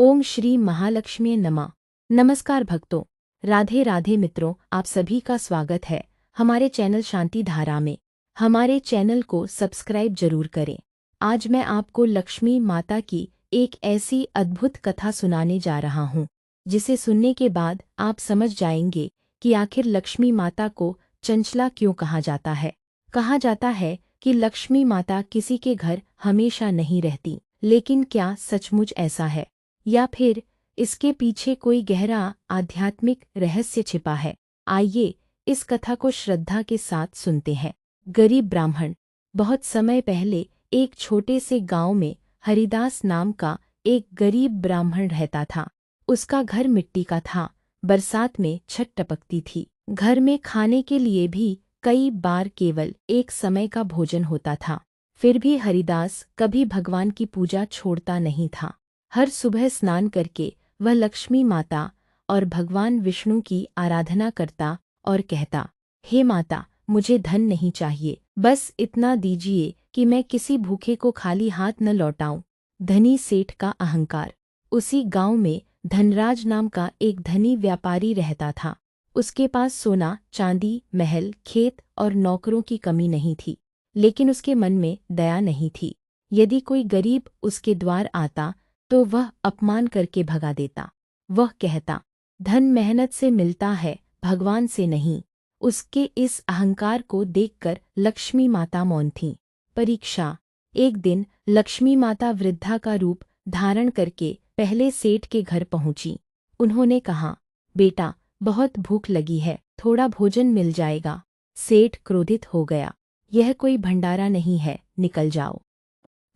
ओम श्री महालक्ष्मी नमः। नमस्कार भक्तों, राधे राधे मित्रों, आप सभी का स्वागत है हमारे चैनल शांति धारा में। हमारे चैनल को सब्सक्राइब जरूर करें। आज मैं आपको लक्ष्मी माता की एक ऐसी अद्भुत कथा सुनाने जा रहा हूँ जिसे सुनने के बाद आप समझ जाएंगे कि आखिर लक्ष्मी माता को चंचला क्यों कहा जाता है। कहा जाता है कि लक्ष्मी माता किसी के घर हमेशा नहीं रहती, लेकिन क्या सचमुच ऐसा है या फिर इसके पीछे कोई गहरा आध्यात्मिक रहस्य छिपा है? आइए इस कथा को श्रद्धा के साथ सुनते हैं। गरीब ब्राह्मण। बहुत समय पहले एक छोटे से गांव में हरिदास नाम का एक गरीब ब्राह्मण रहता था। उसका घर मिट्टी का था। बरसात में छत टपकती थी। घर में खाने के लिए भी कई बार केवल एक समय का भोजन होता था। फिर भी हरिदास कभी भगवान की पूजा छोड़ता नहीं था। हर सुबह स्नान करके वह लक्ष्मी माता और भगवान विष्णु की आराधना करता और कहता, हे माता, मुझे धन नहीं चाहिए, बस इतना दीजिए कि मैं किसी भूखे को खाली हाथ न लौटाऊं। धनी सेठ का अहंकार। उसी गांव में धनराज नाम का एक धनी व्यापारी रहता था। उसके पास सोना, चांदी, महल, खेत और नौकरों की कमी नहीं थी, लेकिन उसके मन में दया नहीं थी। यदि कोई गरीब उसके द्वार आता तो वह अपमान करके भगा देता। वह कहता, धन मेहनत से मिलता है, भगवान से नहीं। उसके इस अहंकार को देखकर लक्ष्मी माता मौन थीं। परीक्षा। एक दिन लक्ष्मी माता वृद्धा का रूप धारण करके पहले सेठ के घर पहुंची। उन्होंने कहा, बेटा, बहुत भूख लगी है, थोड़ा भोजन मिल जाएगा। सेठ क्रोधित हो गया, यह कोई भंडारा नहीं है, निकल जाओ।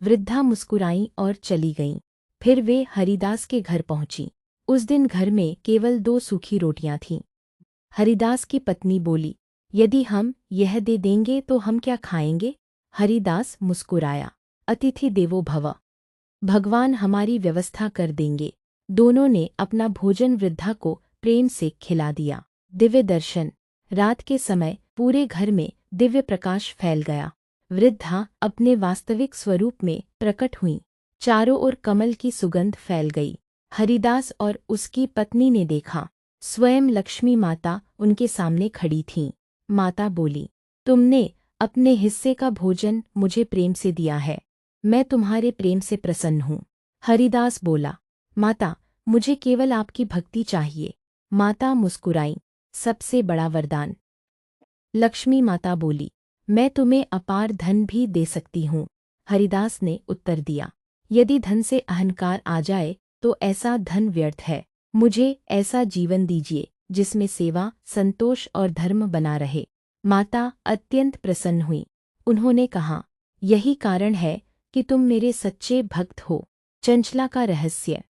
वृद्धा मुस्कुराई और चली गईं। फिर वे हरिदास के घर पहुंची। उस दिन घर में केवल 2 सूखी रोटियां थीं। हरिदास की पत्नी बोली, यदि हम यह दे देंगे तो हम क्या खाएंगे? हरिदास मुस्कुराया, अतिथि देवो भव, भगवान हमारी व्यवस्था कर देंगे। दोनों ने अपना भोजन वृद्धा को प्रेम से खिला दिया। दिव्य दर्शन। रात के समय पूरे घर में दिव्य प्रकाश फैल गया। वृद्धा अपने वास्तविक स्वरूप में प्रकट हुई। चारों ओर कमल की सुगंध फैल गई। हरिदास और उसकी पत्नी ने देखा, स्वयं लक्ष्मी माता उनके सामने खड़ी थीं। माता बोली, तुमने अपने हिस्से का भोजन मुझे प्रेम से दिया है, मैं तुम्हारे प्रेम से प्रसन्न हूँ। हरिदास बोला, माता, मुझे केवल आपकी भक्ति चाहिए। माता मुस्कुराई, सबसे बड़ा वरदान। लक्ष्मी माता बोली, मैं तुम्हें अपार धन भी दे सकती हूँ। हरिदास ने उत्तर दिया, यदि धन से अहंकार आ जाए तो ऐसा धन व्यर्थ है। मुझे ऐसा जीवन दीजिए जिसमें सेवा, संतोष और धर्म बना रहे। माता अत्यंत प्रसन्न हुई। उन्होंने कहा, यही कारण है कि तुम मेरे सच्चे भक्त हो। चंचला का रहस्य।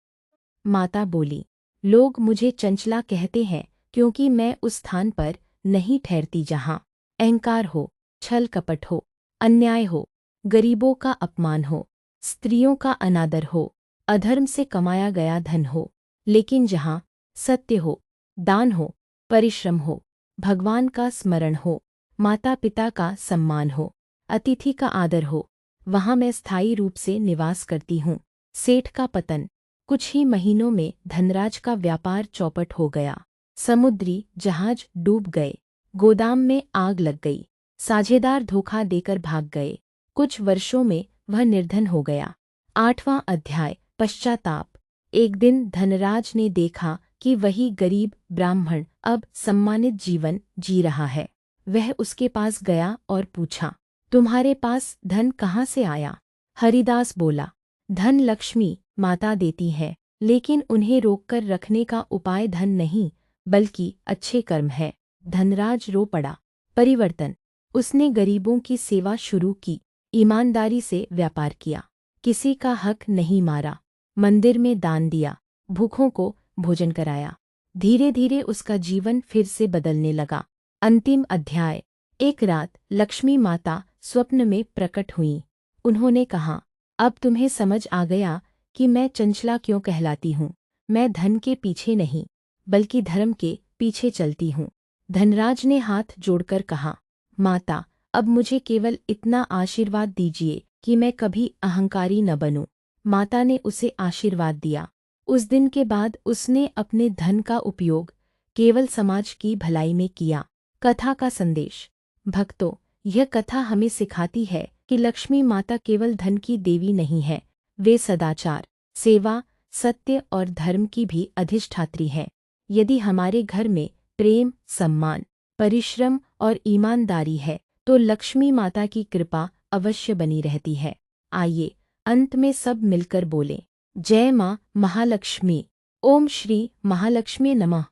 माता बोली, लोग मुझे चंचला कहते हैं क्योंकि मैं उस स्थान पर नहीं ठहरती जहाँ अहंकार हो, छल कपट हो, अन्याय हो, गरीबों का अपमान हो, स्त्रियों का अनादर हो, अधर्म से कमाया गया धन हो, लेकिन जहाँ सत्य हो, दान हो, परिश्रम हो, भगवान का स्मरण हो, माता पिता का सम्मान हो, अतिथि का आदर हो, वहाँ मैं स्थायी रूप से निवास करती हूँ। सेठ का पतन। कुछ ही महीनों में धनराज का व्यापार चौपट हो गया। समुद्री जहाज डूब गए, गोदाम में आग लग गई, साझेदार धोखा देकर भाग गए। कुछ वर्षों में वह निर्धन हो गया। 8वां अध्याय, पश्चाताप। एक दिन धनराज ने देखा कि वही गरीब ब्राह्मण अब सम्मानित जीवन जी रहा है। वह उसके पास गया और पूछा, तुम्हारे पास धन कहाँ से आया? हरिदास बोला, धन लक्ष्मी माता देती है, लेकिन उन्हें रोककर रखने का उपाय धन नहीं बल्कि अच्छे कर्म है। धनराज रो पड़ा। परिवर्तन। उसने गरीबों की सेवा शुरू की, ईमानदारी से व्यापार किया, किसी का हक नहीं मारा, मंदिर में दान दिया, भूखों को भोजन कराया। धीरे धीरे उसका जीवन फिर से बदलने लगा। अंतिम अध्याय। एक रात लक्ष्मी माता स्वप्न में प्रकट हुईं। उन्होंने कहा, अब तुम्हें समझ आ गया कि मैं चंचला क्यों कहलाती हूँ। मैं धन के पीछे नहीं बल्कि धर्म के पीछे चलती हूँ। धनराज ने हाथ जोड़कर कहा, माता, अब मुझे केवल इतना आशीर्वाद दीजिए कि मैं कभी अहंकारी न बनूं। माता ने उसे आशीर्वाद दिया, उस दिन के बाद उसने अपने धन का उपयोग केवल समाज की भलाई में किया। कथा का संदेश। भक्तों, यह कथा हमें सिखाती है कि लक्ष्मी माता केवल धन की देवी नहीं है, वे सदाचार, सेवा, सत्य और धर्म की भी अधिष्ठात्री है। यदि हमारे घर में प्रेम, सम्मान, परिश्रम और ईमानदारी है तो लक्ष्मी माता की कृपा अवश्य बनी रहती है। आइए अंत में सब मिलकर बोलें, जय मां महालक्ष्मी। ओम श्री महालक्ष्मी नमः।